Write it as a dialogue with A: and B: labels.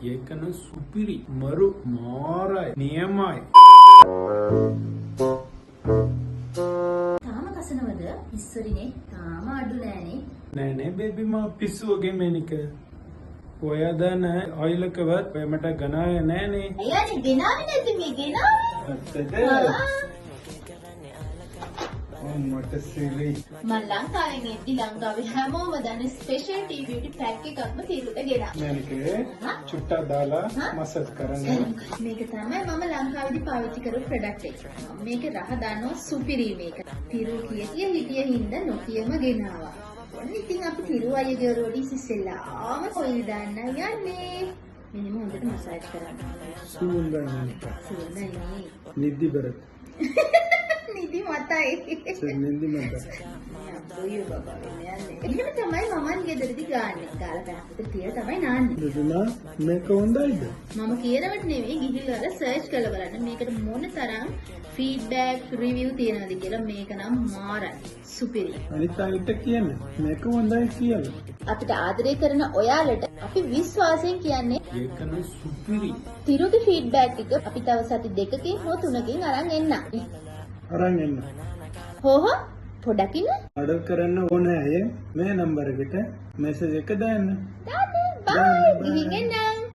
A: ඒකන සුපිරි මරු මාරයි නියමයි.
B: තාම කසනවද? ඉස්සරිනේ තාම අඩු නෑනේ.
A: නෑ බේබි මා පිස්සු වගේ මේනික. ඔයා දන ඔයිලකවත් එමට ගනාවේ නෑනේ.
B: අයියානේ ගෙනාවේ නැති මේ ගෙනාවේ.
A: මට සිලි.
B: මම ලංකාවෙන් එද්දි ලංකාවේ හැමෝම දන්න ස්පෙෂල් ටී බියුටි පැක් එකක්ම තිරුට ගෙනා.
A: මේනිකේ චුට්ටා දාලා මසාජ් කරන්න.
B: මේක තමයි මම ලංකාවේදී පාවිච්චි කරපු ප්‍රොඩක්ට් එක. මේක රහ දානවා සුපිරි මේක. තිරු කිය හිටිය හින්දා නොකියම ගෙනාවා. ඔන්න ඉතින් අපි තිරු අයගේ රෝඩිස් ඉස්සෙල්ලාම කොයිල් දාන්න යන්නේ. මෙන්න හොඳට මසාජ් කරන්න.
A: සුවඳයි මේක.
B: සුවඳයි.
A: නිදි බර.
B: නිදි මතයි.
A: නිදි මත.
B: අයියෝ බබා වෙන්නේ යන්නේ. එහෙම තමයි මමන් ගෙදරදී ගාන්නේ. ගාලා පැත්තට තියලා තමයි නාන්නේ.
A: දුදුනා මේක හොඳයිද?
B: මම කියනවට නෙවෙයි ගිහිල්ලා සර්ච් කරලා බලන්න මේකට මොන තරම් ෆීඩ්බැක් රිවිව් තියෙනවද කියලා. මේක නම් මාරයි. සුපිරි.
A: අනිත් අයට කියන්න මේක හොඳයි කියලා.
B: අපිට ආදරය කරන ඔයාලට අපි විශ්වාසයෙන් කියන්නේ
A: ඒකන සුපිරි.
B: තිරුගේ ෆීඩ්බැක් එක අපි තව සති 2කින් හෝ 3කින් අරන් එන්න.
A: අරන් එන්න.
B: හොහො පොඩකින්
A: ආඩර් කරන්න ඕනේ අය මේ නම්බර් එකට මැසේජ් එක දාන්න.
B: දාන්න. බයි. ගිහින් එන්න.